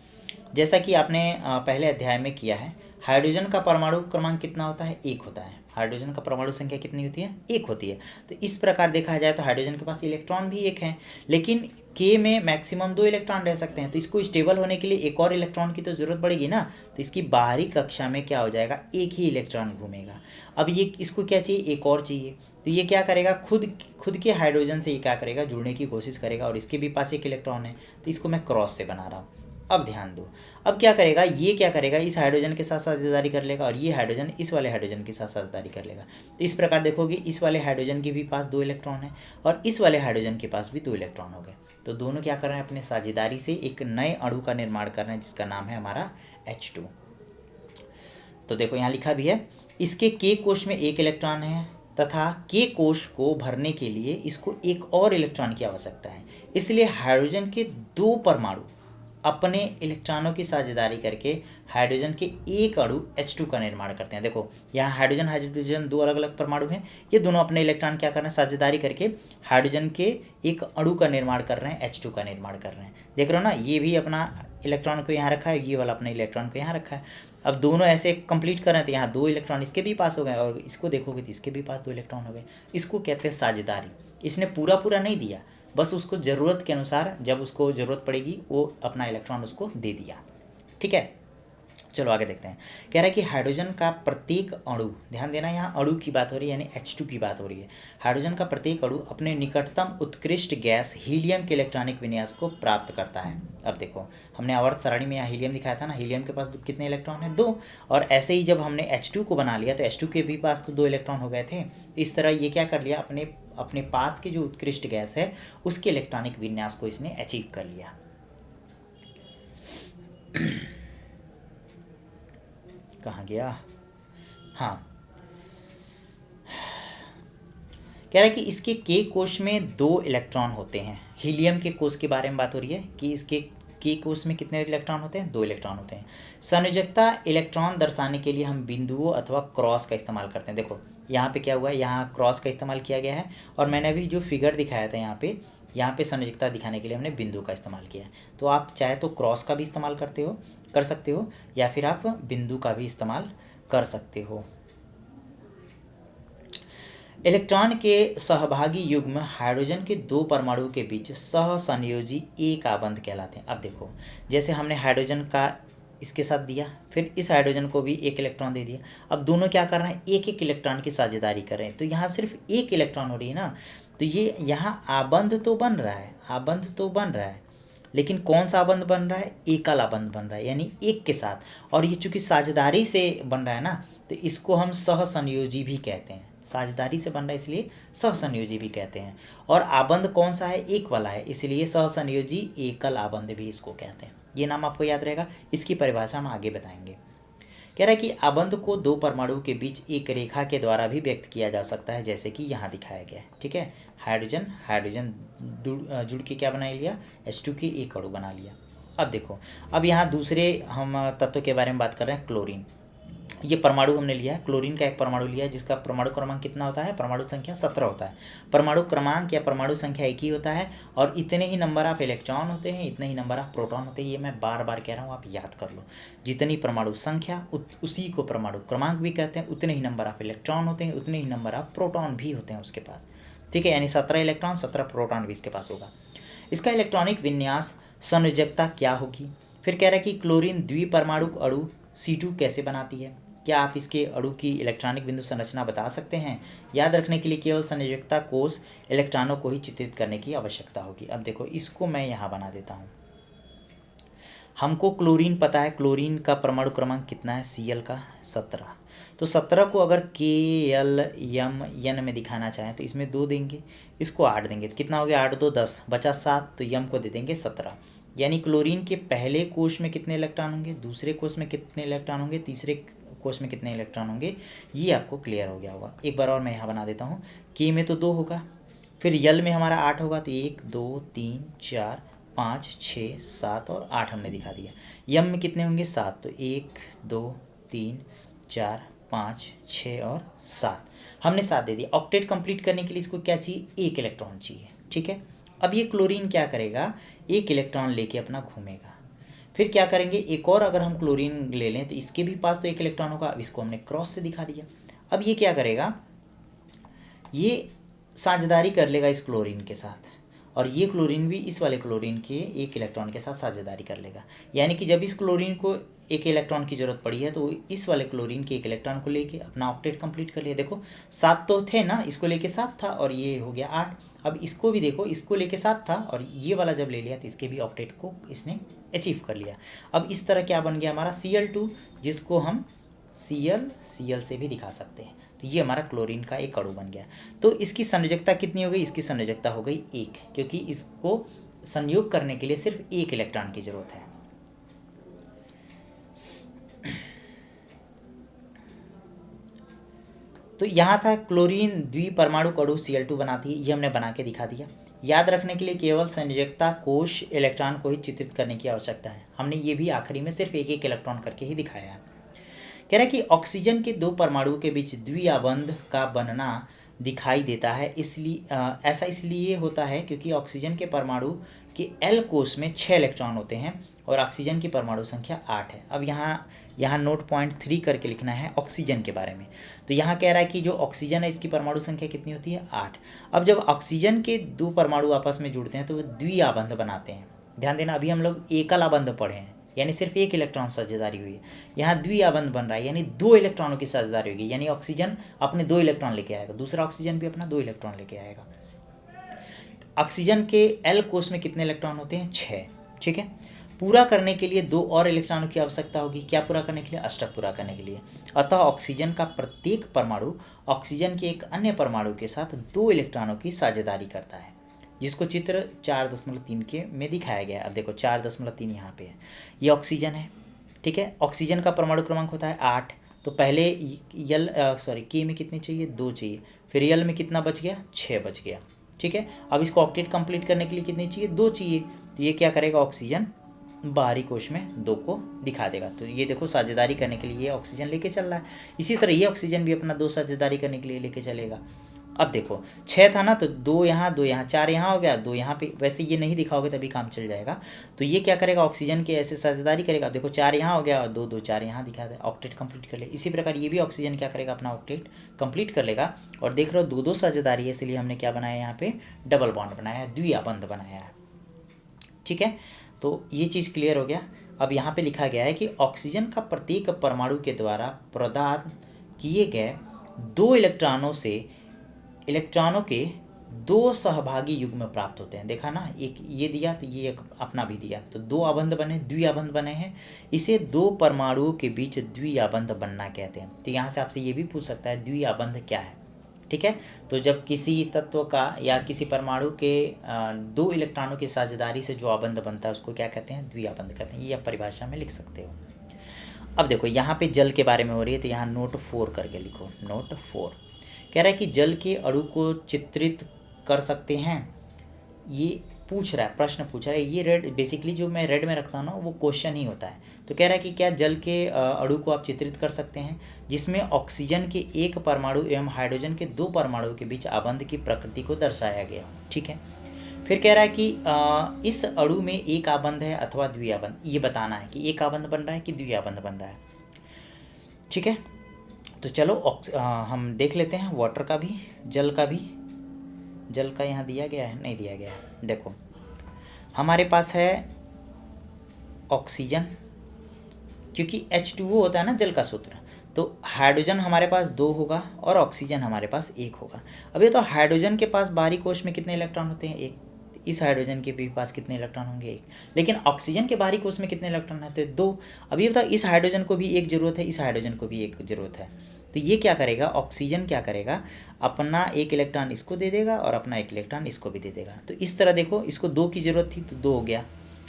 जैसा कि आपने पहले अध्याय में किया है, हाइड्रोजन का परमाणु क्रमांक कितना होता है, 1 होता है। हाइड्रोजन का परमाणु संख्या कितनी होती है, 1 होती है। तो इस प्रकार देखा जाए तो हाइड्रोजन के पास इलेक्ट्रॉन भी 1 है, लेकिन के में मैक्सिमम 2 इलेक्ट्रॉन रह सकते हैं, तो इसको स्टेबल होने के लिए एक और इलेक्ट्रॉन की तो ज़रूरत पड़ेगी ना, तो इसकी बाहरी कक्षा में क्या हो जाएगा, एक ही इलेक्ट्रॉन घूमेगा। अब ये इसको क्या चाहिए, एक और चाहिए, तो ये क्या करेगा, खुद के हाइड्रोजन से ये क्या करेगा, जुड़ने की कोशिश करेगा, और इसके भी पास 1 इलेक्ट्रॉन है, तो इसको मैं क्रॉस से बना रहा हूँ। अब ध्यान दो, अब क्या करेगा, ये क्या करेगा, इस हाइड्रोजन के साथ साझेदारी कर लेगा, और ये हाइड्रोजन इस वाले हाइड्रोजन के साथ साझेदारी कर लेगा। तो इस प्रकार देखोगे इस वाले हाइड्रोजन के भी पास 2 इलेक्ट्रॉन है, और इस वाले हाइड्रोजन के पास भी 2 इलेक्ट्रॉन हो गए। तो दोनों क्या कर रहे हैं, अपने साझेदारी से एक नए अणु का निर्माण कर रहे हैं, जिसका नाम है हमारा H2। तो देखो यहाँ लिखा भी है, इसके के कोष में 1 इलेक्ट्रॉन है, तथा के कोष को भरने के लिए इसको एक और इलेक्ट्रॉन की आवश्यकता है। इसलिए हाइड्रोजन के 2 परमाणु अपने इलेक्ट्रॉनों की साझेदारी करके हाइड्रोजन के एक अणु H2 का निर्माण करते हैं। देखो यहाँ हाइड्रोजन 2 अलग अलग परमाणु हैं, ये दोनों अपने इलेक्ट्रॉन क्या कर रहे हैं, साझेदारी करके हाइड्रोजन के एक अणु का निर्माण कर रहे हैं, H2 का निर्माण कर रहे हैं। देख रहे हो ना, ये भी अपना इलेक्ट्रॉन को यहाँ रखा है, ये वाला अपने इलेक्ट्रॉन को यहाँ रखा है। अब दोनों ऐसे कंप्लीट कर रहे हैं, तो यहाँ 2 इलेक्ट्रॉन इसके भी पास हो गए, और इसको देखोगे तो इसके भी पास 2 इलेक्ट्रॉन हो गए। इसको कहते हैं साझेदारी। इसने पूरा नहीं दिया, बस उसको ज़रूरत के अनुसार जब उसको ज़रूरत पड़ेगी वो अपना इलेक्ट्रॉन उसको दे दिया, ठीक है। चलो आगे देखते हैं। कह रहा है कि हाइड्रोजन का प्रत्येक अणु, ध्यान देना यहाँ अणु की बात हो रही है, यानी H2 की बात हो रही है। हाइड्रोजन का प्रत्येक अणु अपने निकटतम उत्कृष्ट गैस हीलियम के इलेक्ट्रॉनिक विन्यास को प्राप्त करता है। अब देखो हमने आवर्त सारणी में यहाँ हीलियम दिखाया था ना, हीलियम के पास कितने इलेक्ट्रॉन है, 2, और ऐसे ही जब हमने H2 को बना लिया तो H2 के भी पास तो 2 इलेक्ट्रॉन हो गए थे। इस तरह ये क्या कर लिया, अपने पास की जो उत्कृष्ट गैस है उसके इलेक्ट्रॉनिक विन्यास को इसने अचीव कर लिया। कहाँ गया, हाँ, कह रहा है कि इसके के कोष में 2 इलेक्ट्रॉन होते हैं। हीलियम के कोष के बारे में बात हो रही है कि इसके के कोष में कितने इलेक्ट्रॉन होते हैं, 2 इलेक्ट्रॉन होते हैं। संयोजकता इलेक्ट्रॉन दर्शाने के लिए हम बिंदुओं अथवा क्रॉस का इस्तेमाल करते हैं। देखो यहाँ पे क्या हुआ है, यहाँ क्रॉस का इस्तेमाल किया गया है, और मैंने अभी जो फिगर दिखाया था यहाँ पे संयोजकता दिखाने के लिए हमने बिंदु का इस्तेमाल किया है। तो आप चाहे तो क्रॉस का भी इस्तेमाल कर सकते हो, या फिर आप बिंदु का भी इस्तेमाल कर सकते हो। इलेक्ट्रॉन के सहभागी युग्म हाइड्रोजन के 2 परमाणुओं के बीच सहसंयोजी एक आबंध कहलाते हैं। अब देखो जैसे हमने हाइड्रोजन का इसके साथ दिया, फिर इस हाइड्रोजन को भी 1 इलेक्ट्रॉन दे दिया। अब दोनों क्या कर रहे हैं, एक इलेक्ट्रॉन की साझेदारी कर रहे हैं, तो यहाँ सिर्फ 1 इलेक्ट्रॉन हो रही है ना, तो ये यहाँ आबंध तो बन रहा है, लेकिन कौन सा आबंध बन रहा है, एकल आबंध बन रहा है, यानी एक के साथ। और ये चूंकि साझेदारी से बन रहा है ना, तो इसको हम सहसंयोजी भी कहते हैं। साझेदारी से बन रहा है इसलिए सहसंयोजी भी कहते हैं। और आबंध कौन सा है, एक वाला है, इसलिए सहसंयोजी एकल आबंध भी इसको कहते हैं। ये नाम आपको याद रहेगा, इसकी परिभाषा हम आगे बताएंगे। कह रहा है कि आबंध को 2 परमाणुओं के बीच एक रेखा के द्वारा भी व्यक्त किया जा सकता है, जैसे कि यहाँ दिखाया गया है, ठीक है। हाइड्रोजन जुड़ के क्या बना लिया, H2 के एक अणु बना लिया। अब देखो, अब यहाँ दूसरे हम तत्व के बारे में बात कर रहे हैं, क्लोरीन। ये परमाणु हमने लिया है, क्लोरीन का एक परमाणु लिया है जिसका परमाणु क्रमांक कितना होता है, परमाणु संख्या 17 होता है। परमाणु क्रमांक या परमाणु संख्या एक ही होता है और इतने ही नंबर ऑफ इलेक्ट्रॉन होते हैं, इतने ही नंबर ऑफ प्रोटॉन होते हैं। ये मैं बार बार कह रहा हूँ, आप याद कर लो। जितनी परमाणु संख्या उसी को परमाणु क्रमांक भी कहते हैं, उतने ही नंबर ऑफ इलेक्ट्रॉन होते हैं, उतने ही नंबर ऑफ प्रोटॉन भी होते हैं उसके पास। ठीक है, यानी 17 इलेक्ट्रॉन 17 प्रोटॉन भी इसके पास होगा। इसका इलेक्ट्रॉनिक विन्यास संयोजकता क्या होगी। फिर कह रहा है कि क्लोरीन द्विपरमाणु अणु C2 कैसे बनाती है। क्या आप इसके अणु की इलेक्ट्रॉनिक बिंदु संरचना बता सकते हैं। याद रखने के लिए केवल संयोजकता कोष इलेक्ट्रॉनों को ही चित्रित करने की आवश्यकता होगी। अब देखो इसको मैं यहाँ बना देता हूँ। हमको क्लोरीन पता है, क्लोरीन का परमाणु क्रमांक कितना है, Cl का 17। तो 17 को अगर KLMN में दिखाना चाहें तो इसमें 2 देंगे, इसको 8 देंगे तो कितना हो गया, 8 2 10 बचा 7, तो यम को दे देंगे 17। यानी क्लोरीन के पहले कोष में कितने इलेक्ट्रॉन होंगे, दूसरे कोष में कितने इलेक्ट्रॉन होंगे, तीसरे कोष में कितने इलेक्ट्रॉन होंगे, ये आपको क्लियर हो गया होगा। एक बार और मैं यहाँ बना देता हूँ। K में तो 2 होगा, फिर यल में हमारा 8 होगा, तो 1 2 3 4 5 6 7 और 8 हमने दिखा दिया। यम में कितने होंगे, 7, तो 1 2 3 4 5 6 और 7 हमने 7 दे दिया। ऑक्टेट कंप्लीट करने के लिए इसको क्या चाहिए, 1 इलेक्ट्रॉन चाहिए। ठीक है, अब ये क्लोरीन क्या करेगा, 1 इलेक्ट्रॉन लेके अपना घूमेगा। फिर क्या करेंगे, एक और अगर हम क्लोरीन ले लें तो इसके भी पास तो 1 इलेक्ट्रॉन होगा। अब इसको हमने क्रॉस से दिखा दिया। अब ये क्या करेगा, ये साझेदारी कर लेगा इस क्लोरीन के साथ और ये क्लोरीन भी इस वाले क्लोरीन के 1 इलेक्ट्रॉन के साथ साझेदारी कर लेगा। यानी कि जब इस क्लोरीन को 1 इलेक्ट्रॉन की ज़रूरत पड़ी है तो इस वाले क्लोरीन के 1 इलेक्ट्रॉन को लेके अपना ऑक्टेट कंप्लीट कर लिया। देखो 7 तो थे ना, इसको लेके 7 था और ये हो गया 8। अब इसको भी देखो, इसको लेके 7 था और ये वाला जब ले लिया तो इसके भी ऑक्टेट को इसने अचीव कर लिया। अब इस तरह क्या बन गया हमारा Cl2, जिसको हम Cl से भी दिखा सकते हैं। तो ये हमारा क्लोरीन का एक अणु बन गया। तो इसकी संयोजकता कितनी हो गई, इसकी संयोजकता हो गई 1, क्योंकि इसको संयोग करने के लिए सिर्फ 1 इलेक्ट्रॉन की जरूरत है। तो यहाँ था क्लोरीन द्विपरमाणु अणु Cl2 बनाती है, ये हमने बना के दिखा दिया। याद रखने के लिए केवल संयोजकता कोष इलेक्ट्रॉन को ही चित्रित करने की आवश्यकता है। हमने ये भी आखिरी में सिर्फ 1 इलेक्ट्रॉन करके ही दिखाया है। कह रहा है कि ऑक्सीजन के 2 परमाणुओं के बीच द्विआबंध का बनना दिखाई देता है। इसलिए ऐसा इसलिए होता है क्योंकि ऑक्सीजन के परमाणु के L कोष में 6 इलेक्ट्रॉन होते हैं और ऑक्सीजन की परमाणु संख्या 8 है। अब यहाँ नोट पॉइंट 3 करके लिखना है ऑक्सीजन के बारे में। तो यहाँ कह रहा है कि जो ऑक्सीजन है इसकी परमाणु संख्या कितनी होती है, 8। अब जब ऑक्सीजन के 2 परमाणु आपस में जुड़ते हैं तो वो द्विआबंध बनाते हैं। ध्यान देना, अभी हम लोग एकल आबंध पढ़े हैं, यानी सिर्फ 1 इलेक्ट्रॉन साझेदारी हुई है। यहाँ द्विआबंध बन रहा है, यानी 2 इलेक्ट्रॉनों की साझेदारी होगी। यानी ऑक्सीजन अपने 2 इलेक्ट्रॉन लेके आएगा, दूसरा ऑक्सीजन भी अपना 2 इलेक्ट्रॉन लेके आएगा। ऑक्सीजन के L कोष में कितने इलेक्ट्रॉन होते हैं, 6। ठीक है, पूरा करने के लिए 2 और इलेक्ट्रॉनों की आवश्यकता होगी। क्या पूरा करने के लिए, अष्टक पूरा करने के लिए। अतः ऑक्सीजन का प्रत्येक परमाणु ऑक्सीजन के एक अन्य परमाणु के साथ 2 इलेक्ट्रॉनों की साझेदारी करता है, जिसको चित्र 4.3 के में दिखाया गया है। अब देखो 4.3 यहाँ पे है, ये ऑक्सीजन है। ठीक है, ऑक्सीजन का परमाणु क्रमांक होता है 8। तो पहले K में कितने चाहिए, 2 चाहिए। फिर L में कितना बच गया, 6 बच गया। ठीक है, अब इसको ऑक्टेट कंप्लीट करने के लिए कितनी चाहिए, 2 चाहिए। तो ये क्या करेगा, ऑक्सीजन बाहरी कोश में 2 को दिखा देगा। तो ये देखो साझेदारी करने के लिए ये ऑक्सीजन लेके चल रहा है। इसी तरह ये ऑक्सीजन भी अपना 2 साझेदारी करने के लिए लेके चलेगा। अब देखो 6 था ना, तो 2 यहाँ 2 यहाँ 4 यहाँ हो गया, 2 यहाँ पे। वैसे ये नहीं दिखाओगे तभी काम चल जाएगा। तो ये क्या करेगा, ऑक्सीजन के ऐसे साझेदारी करेगा। देखो 4 यहाँ हो गया और 2 2 4 यहाँ दिखा दे, ऑक्टेट कंप्लीट कर ले। इसी प्रकार ये भी ऑक्सीजन क्या करेगा, अपना ऑक्टेट कंप्लीट कर लेगा। और देख रहे हो 2 2 साझेदारी है, इसलिए हमने क्या बनाया, यहाँ पे डबल बॉन्ड बनाया है, द्विआबंध बनाया है। ठीक है, तो ये चीज़ क्लियर हो गया। अब यहाँ पे लिखा गया है कि ऑक्सीजन का प्रत्येक परमाणु के द्वारा प्रदान किए गए 2 इलेक्ट्रॉनों से इलेक्ट्रॉनों के 2 सहभागी युग्म प्राप्त होते हैं। देखा ना, एक ये दिया तो ये एक अपना भी दिया, तो 2 आबंध बने, द्विआबंध बने हैं। इसे 2 परमाणुओं के बीच द्विआबंध बनना कहते हैं। तो यहाँ से आपसे ये भी पूछ सकता है द्विआबंध क्या है। ठीक है, तो जब किसी तत्व का या किसी परमाणु के 2 इलेक्ट्रॉनों की साझेदारी से जो आबंध बनता है उसको क्या कहते हैं, द्विआबंध कहते हैं। ये आप परिभाषा में लिख सकते हो। अब देखो यहाँ पे जल के बारे में हो रही है, तो यहाँ नोट 4 करके लिखो। नोट 4 कह रहा है कि जल के अणु को चित्रित कर सकते हैं। ये पूछ रहा है, प्रश्न पूछ रहा है। ये रेड बेसिकली जो मैं रेड में रखता हूँ ना, वो क्वेश्चन ही होता है। तो कह रहा है कि क्या जल के अणु को आप चित्रित कर सकते हैं जिसमें ऑक्सीजन के एक परमाणु एवं हाइड्रोजन के दो परमाणु के बीच आबंध की प्रकृति को दर्शाया गया हो। ठीक है, फिर कह रहा है कि इस अणु में एक आबंध है अथवा द्विआबंध, ये बताना है कि एक आबंध बन रहा है कि द्विआबंध बन रहा है। ठीक है, तो चलो हम देख लेते हैं वाटर का भी, जल का भी। जल का यहाँ दिया गया है, नहीं दिया गया है। देखो हमारे पास है ऑक्सीजन, क्योंकि H2O होता है ना जल का सूत्र, तो हाइड्रोजन हमारे पास 2 होगा और ऑक्सीजन हमारे पास 1 होगा। अब ये तो हाइड्रोजन के पास बाहरी कोश में कितने इलेक्ट्रॉन होते हैं? 1। इस हाइड्रोजन के भी पास कितने इलेक्ट्रॉन होंगे? 1। लेकिन ऑक्सीजन के बाहरी कोश में कितने इलेक्ट्रॉन रहते हैं? 2। अब ये बताओ, इस हाइड्रोजन को भी एक जरूरत है, इस हाइड्रोजन को भी एक जरूरत है, तो ये क्या करेगा, ऑक्सीजन क्या करेगा, अपना एक इलेक्ट्रॉन इसको दे देगा और अपना एक इलेक्ट्रॉन इसको भी दे देगा। तो इस तरह देखो, इसको 2 की ज़रूरत थी तो 2 हो गया,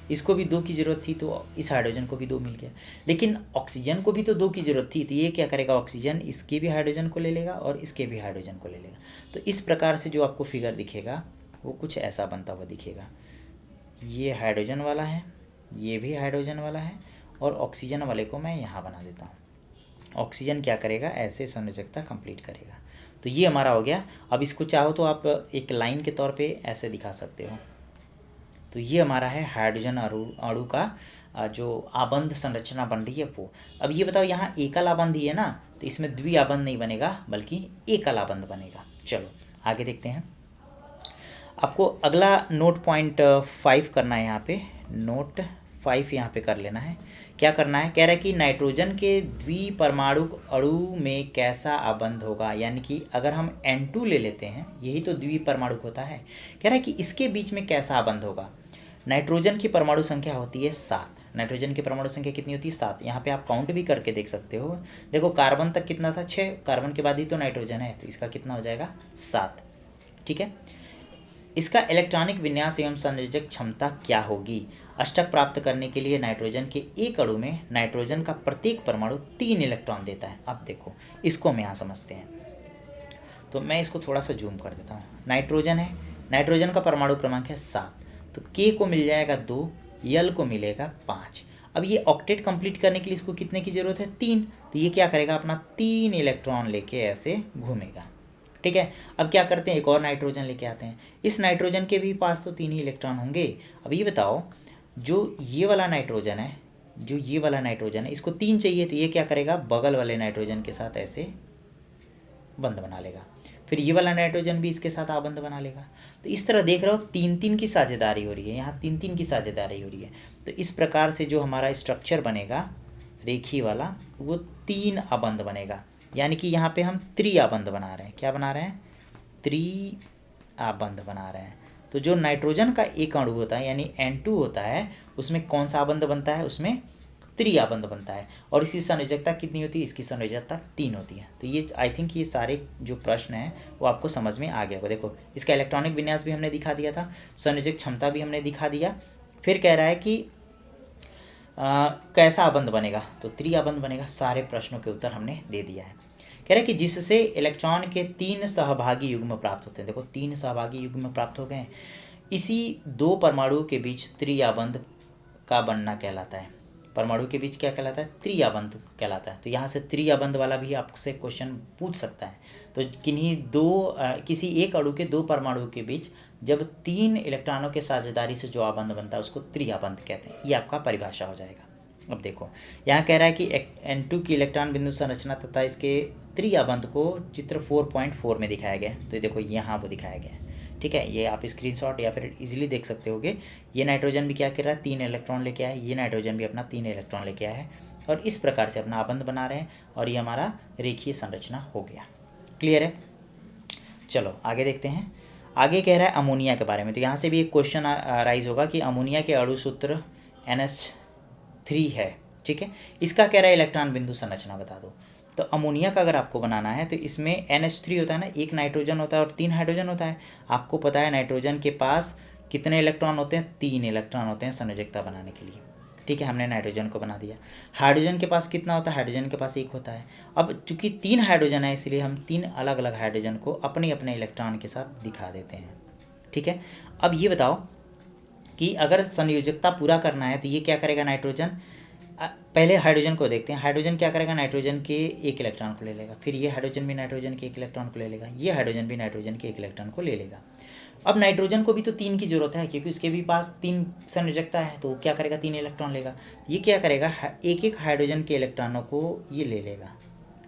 इसको भी 2 की ज़रूरत थी तो इस हाइड्रोजन को भी 2 मिल गया। लेकिन ऑक्सीजन को भी तो 2 की ज़रूरत थी, तो ये क्या करेगा, ऑक्सीजन इसके भी हाइड्रोजन को ले लेगा और इसके भी हाइड्रोजन को ले लेगा। तो इस प्रकार से जो आपको फिगर दिखेगा वो कुछ ऐसा बनता हुआ दिखेगा। ये हाइड्रोजन वाला है, ये भी हाइड्रोजन वाला है, और ऑक्सीजन वाले को मैं यहाँ बना देता हूँ। ऑक्सीजन क्या करेगा, ऐसे संयोजकता कंप्लीट करेगा। तो ये हमारा हो गया। अब इसको चाहो तो आप एक लाइन के तौर पे ऐसे दिखा सकते हो। तो ये हमारा है हाइड्रोजन अणु का जो आबंध संरचना बन रही है वो। अब ये बताओ, यहाँ एकल आबंध ही है ना, तो इसमें द्विआबंध नहीं बनेगा बल्कि एकल आबंध बनेगा। चलो आगे देखते हैं। आपको अगला नोट पॉइंट 5 करना है, यहाँ पे नोट 5 यहाँ पे कर लेना है। क्या करना है, कह रहा है कि नाइट्रोजन के द्विपरमाणुक अणु में कैसा आबंध होगा, यानी कि अगर हम N2 ले लेते हैं, यही तो द्विपरमाणुक होता है, कह रहा है कि इसके बीच में कैसा आबंध होगा। नाइट्रोजन की परमाणु संख्या होती है 7। नाइट्रोजन की परमाणु संख्या कितनी होती है? 7। यहाँ पे आप काउंट भी करके देख सकते हो। देखो कार्बन तक कितना था? 6। कार्बन के बाद ही तो नाइट्रोजन है, तो इसका कितना हो जाएगा? 7। ठीक है, इसका इलेक्ट्रॉनिक विन्यास एवं संयोजक क्षमता क्या होगी? अष्टक प्राप्त करने के लिए नाइट्रोजन के एक अणु में नाइट्रोजन का प्रत्येक परमाणु 3 इलेक्ट्रॉन देता है। अब देखो इसको हम यहाँ समझते हैं, तो मैं इसको थोड़ा सा जूम कर देता हूँ। नाइट्रोजन है, नाइट्रोजन का परमाणु क्रमांक है 7, तो K को मिल जाएगा 2, L को मिलेगा 5। अब ये ऑक्टेट कंप्लीट करने के लिए इसको कितने की ज़रूरत है? 3। तो ये क्या करेगा, अपना 3 इलेक्ट्रॉन लेके ऐसे घूमेगा। ठीक है, अब क्या करते हैं, एक और नाइट्रोजन लेके आते हैं। इस नाइट्रोजन के भी पास तो 3 ही इलेक्ट्रॉन होंगे। अब ये बताओ, जो ये वाला नाइट्रोजन है, जो ये वाला नाइट्रोजन है, इसको 3 चाहिए, तो ये क्या करेगा, बगल वाले नाइट्रोजन के साथ ऐसे बंध बना लेगा। फिर ये वाला नाइट्रोजन भी इसके साथ आबंध बना लेगा। तो इस तरह देख रहे हो 3-3 की साझेदारी हो रही है, यहाँ 3-3 की साझेदारी हो रही है। तो इस प्रकार से जो हमारा स्ट्रक्चर बनेगा रेखी वाला, वो 3 आबंध बनेगा। यानी कि यहाँ पे हम त्रिआबंध बना रहे हैं। क्या बना रहे हैं? त्रिआबंध बना रहे हैं। तो जो नाइट्रोजन का एक अणु होता है यानी N2 होता है, उसमें कौन सा आबंध बनता है? उसमें त्रिआबंध बनता है। और इसकी संयोजकता कितनी होती है? इसकी संयोजकता 3 होती है। तो ये आई थिंक ये सारे जो प्रश्न हैं वो आपको समझ में आ गया होगा। देखो इसका इलेक्ट्रॉनिक विन्यास भी हमने दिखा दिया था, संयोजक क्षमता भी हमने दिखा दिया। फिर कह रहा है कि कैसा आबंध बनेगा, तो त्रिआबंध बनेगा। सारे प्रश्नों के उत्तर हमने दे दिया है। कह रहे हैं कि जिससे इलेक्ट्रॉन के 3 सहभागी युग्म प्राप्त होते हैं। देखो 3 सहभागी युग्म प्राप्त हो गए, इसी 2 परमाणुओं के बीच त्रिआबंध का बनना कहलाता है। परमाणु के बीच क्या कहलाता है? त्रिआबंध कहलाता है। तो यहाँ से त्रिआबंध वाला भी आपसे क्वेश्चन पूछ सकता है। तो किसी एक अणु के 2 परमाणुओं के बीच जब 3 इलेक्ट्रॉनों के साझेदारी से जो आबंध बनता है उसको त्रिआबंध कहते हैं। ये आपका परिभाषा हो जाएगा। अब देखो यहाँ कह रहा है कि N2 की इलेक्ट्रॉन बिंदु संरचना तथा इसके त्रिआबंध को चित्र 4.4 में दिखाया गया है। तो देखो यहाँ वो दिखाया गया है। ठीक है, ये आप स्क्रीनशॉट या फिर इजीली देख सकते होगे। ये नाइट्रोजन भी क्या कर रहा है? 3 इलेक्ट्रॉन लेके आया है। ये नाइट्रोजन भी अपना 3 इलेक्ट्रॉन लेके आया है और इस प्रकार से अपना आबंध बना रहे हैं और ये हमारा रेखीय संरचना हो गया। क्लियर है? चलो आगे देखते हैं। आगे कह रहा है अमोनिया के बारे में। तो यहाँ से भी एक क्वेश्चन राइज होगा कि अमोनिया के अणु सूत्र NH3 है। ठीक है, इसका कह रहा है इलेक्ट्रॉन बिंदु संरचना बता दो। तो अमोनिया का अगर आपको बनाना है तो इसमें NH3 होता है ना, एक नाइट्रोजन होता है और 3 हाइड्रोजन होता है। आपको पता है नाइट्रोजन के पास कितने इलेक्ट्रॉन होते हैं? 3 इलेक्ट्रॉन होते हैं संयोजकता बनाने के लिए। ठीक है, हमने नाइट्रोजन को बना दिया। हाइड्रोजन के पास कितना होता है? हाइड्रोजन के पास 1 होता है। अब चूंकि 3 हाइड्रोजन है इसलिए हम 3 अलग अलग हाइड्रोजन को अपने अपने इलेक्ट्रॉन के साथ दिखा देते हैं। ठीक है, अब ये बताओ कि अगर संयोजकता पूरा करना है तो ये क्या करेगा नाइट्रोजन? पहले हाइड्रोजन को देखते हैं। हाइड्रोजन क्या करेगा, नाइट्रोजन के एक इलेक्ट्रॉन को ले लेगा, फिर ये हाइड्रोजन भी नाइट्रोजन के एक इलेक्ट्रॉन को ले लेगा, ये हाइड्रोजन भी नाइट्रोजन के एक इलेक्ट्रॉन को ले लेगा। अब नाइट्रोजन को भी तो 3 की जरूरत है, क्योंकि उसके भी पास 3 संयोजकता है, तो क्या करेगा, 3 इलेक्ट्रॉन लेगा। ये क्या करेगा, एक एक हाइड्रोजन के इलेक्ट्रॉनों को ये ले लेगा।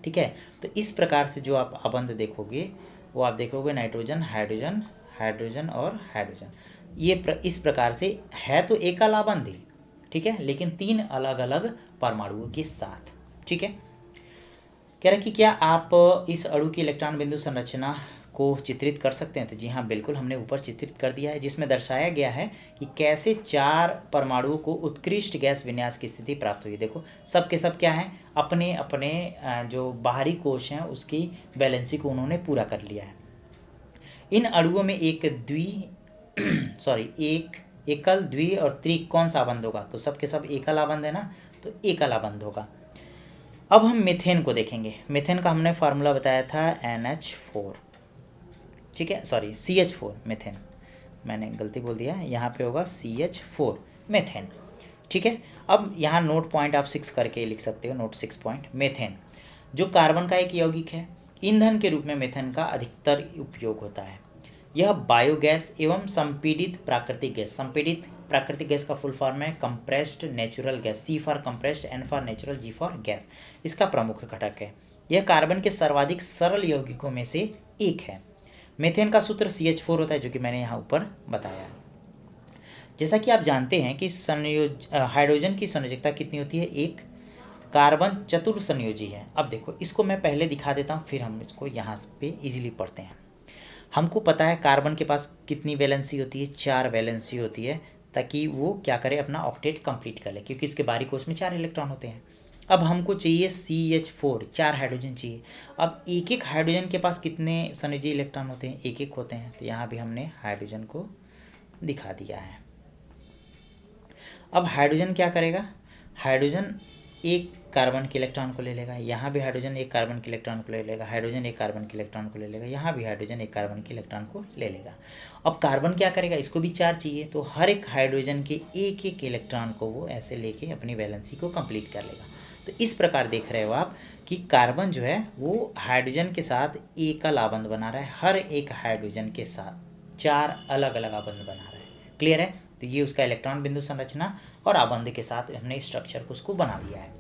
ठीक है, तो इस प्रकार से जो आप अबंध देखोगे वो आप देखोगे नाइट्रोजन, हाइड्रोजन, हाइड्रोजन और हाइड्रोजन। इस प्रकार से है तो एकल अबंध ही, ठीक है, लेकिन 3 अलग अलग परमाणुओं के साथ। ठीक है, कह रहा है कि क्या आप इस अणु की इलेक्ट्रॉन बिंदु संरचना को चित्रित कर सकते हैं। तो जी हाँ, बिल्कुल, हमने ऊपर चित्रित कर दिया है, जिसमें दर्शाया गया है कि कैसे 4 परमाणुओं को उत्कृष्ट गैस विन्यास की स्थिति प्राप्त हुई। देखो सब के सब क्या है, अपने अपने जो बाहरी कोश हैं उसकी बैलेंसी को उन्होंने पूरा कर लिया है। इन अणुओं में एक एकल, द्वि और त्रि कौन सा आबंध होगा, तो सब के सब एकल आबंध है ना, तो एकल आबंध होगा। अब हम मीथेन को देखेंगे। मीथेन का हमने फार्मूला बताया था NH4, ठीक है, सॉरी CH4 मीथेन, मैंने गलती बोल दिया, यहाँ पे होगा CH4 मीथेन। ठीक है, अब यहाँ नोट पॉइंट आप 6 करके लिख सकते हो, नोट 6 पॉइंट। मीथेन जो कार्बन का एक यौगिक है, ईंधन के रूप में मीथेन का अधिकतर उपयोग होता है। यह बायोगैस एवं संपीड़ित प्राकृतिक गैस, संपीड़ित प्राकृतिक गैस का फुल फॉर्म है compressed natural gas, C for compressed, N for natural, G for gas, इसका प्रमुख घटक है। यह कार्बन के सर्वाधिक सरल यौगिकों में से एक है। मीथेन का सूत्र CH4 होता है, जो कि मैंने यहाँ ऊपर बताया। जैसा कि आप जानते हैं कि हाइड्रोजन की संयोजकता कितनी होती है, 1। कार्बन चतुर्संयोजी है। अब देखो इसको मैं पहले दिखा देता हूँ, फिर हम इसको यहाँ पे इजीली पढ़ते हैं। हमको पता है कार्बन के पास कितनी वैलेंसी होती है, 4 वैलेंसी होती है, ताकि वो क्या करे, अपना ऑक्टेट कंप्लीट कर ले, क्योंकि इसके बाहरी कोश में 4 इलेक्ट्रॉन होते हैं। अब हमको चाहिए CH4, 4 हाइड्रोजन चाहिए। अब एक एक हाइड्रोजन के पास कितने संयोजी इलेक्ट्रॉन होते हैं, एक एक होते हैं, तो यहाँ भी हमने हाइड्रोजन को दिखा दिया है। अब हाइड्रोजन क्या करेगा, हाइड्रोजन एक कार्बन के इलेक्ट्रॉन को ले लेगा, यहाँ भी हाइड्रोजन एक कार्बन के इलेक्ट्रॉन को ले लेगा, हाइड्रोजन एक कार्बन के इलेक्ट्रॉन को ले लेगा, यहाँ भी हाइड्रोजन एक कार्बन के इलेक्ट्रॉन को ले लेगा। अब कार्बन क्या करेगा, इसको भी 4 चाहिए, तो हर एक हाइड्रोजन के एक एक इलेक्ट्रॉन को वो ऐसे लेके अपनी वैलेंसी को कंप्लीट कर लेगा। तो इस प्रकार देख रहे हो आप कि कार्बन जो है वो हाइड्रोजन के साथ एकल आबंध बना रहा है, हर एक हाइड्रोजन के साथ 4 अलग अलग आबंध बना रहा है। क्लियर है, तो ये उसका इलेक्ट्रॉन बिंदु संरचना और आबंध के साथ हमने स्ट्रक्चर को उसको बना दिया है।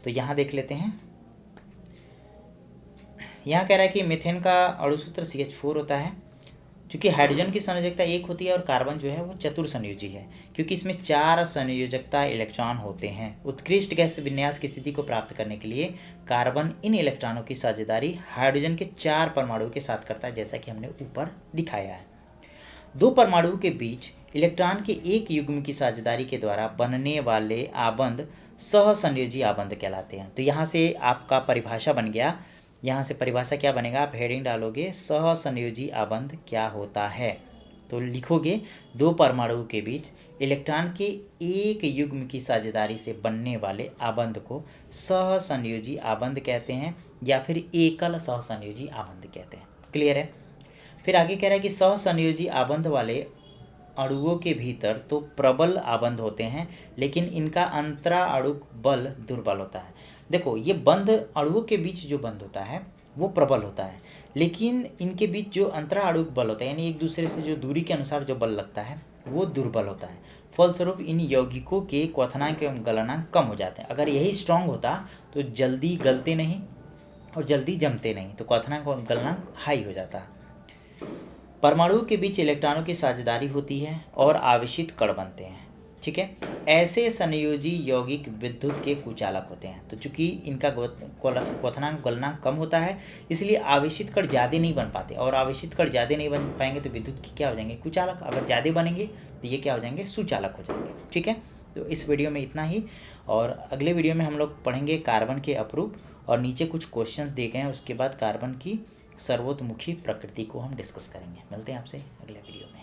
तो यहाँ देख लेते हैं, यहाँ कह रहा है कि मीथेन का अणु सूत्र CH4 होता है। चूँकि हाइड्रोजन की संयोजकता 1 होती है और कार्बन जो है वो चतुर्संयोजी है, क्योंकि इसमें 4 संयोजकता इलेक्ट्रॉन होते हैं। उत्कृष्ट गैस विन्यास की स्थिति को प्राप्त करने के लिए कार्बन इन इलेक्ट्रॉनों की साझेदारी हाइड्रोजन के 4 परमाणुओं के साथ करता है, जैसा कि हमने ऊपर दिखाया है। 2 परमाणुओं के बीच इलेक्ट्रॉन के एक युग्म की साझेदारी के द्वारा बनने वाले आबंध सहसंयोजी आबंध कहलाते हैं। तो यहाँ से आपका परिभाषा बन गया, यहाँ से परिभाषा क्या बनेगा, आप हेडिंग डालोगे सहसंयोजी आबंध क्या होता है, तो लिखोगे 2 परमाणुओं के बीच इलेक्ट्रॉन के एक युग्म की साझेदारी से बनने वाले आबंध को सहसंयोजी आबंध कहते हैं, या फिर एकल सहसंयोजी आबंध कहते हैं। क्लियर है, फिर आगे कह रहा है कि सहसंयोजी आबंध वाले अणुओं के भीतर तो प्रबल आबंध होते हैं, लेकिन इनका अंतराणुक बल दुर्बल होता है। देखो ये बंध अणुओं के बीच जो बंध होता है वो प्रबल होता है, लेकिन इनके बीच जो अंतराणुक बल होता है, यानी एक दूसरे से जो दूरी के अनुसार जो बल लगता है वो दुर्बल होता है। फलस्वरूप इन यौगिकों के क्वथनांक एवं गलनांक कम हो जाते हैं। अगर यही स्ट्रांग होता तो जल्दी गलते नहीं और जल्दी जमते नहीं, तो क्वथनांक और गलनांक हाई हो जाता है। परमाणुओं के बीच इलेक्ट्रॉनों की साझेदारी होती है और आवेशित कण बनते हैं। ठीक है, ऐसे संयोजी यौगिक विद्युत के कुचालक होते हैं। तो चूंकि इनका क्वथनांक गलनांक कम होता है, इसलिए आवेशित कण ज़्यादा नहीं बन पाते, और आवेशित कण ज़्यादा नहीं बन पाएंगे तो विद्युत की क्या हो जाएंगे, कुचालक। अगर ज़्यादा बनेंगे तो ये क्या हो जाएंगे, सुचालक हो जाएंगे। ठीक है, तो इस वीडियो में इतना ही, और अगले वीडियो में हम लोग पढ़ेंगे कार्बन के अपरूप, और नीचे कुछ क्वेश्चंस दिए गए हैं, उसके बाद कार्बन की सर्वोत्मुखी प्रकृति को हम डिस्कस करेंगे। मिलते हैं आपसे अगले वीडियो में।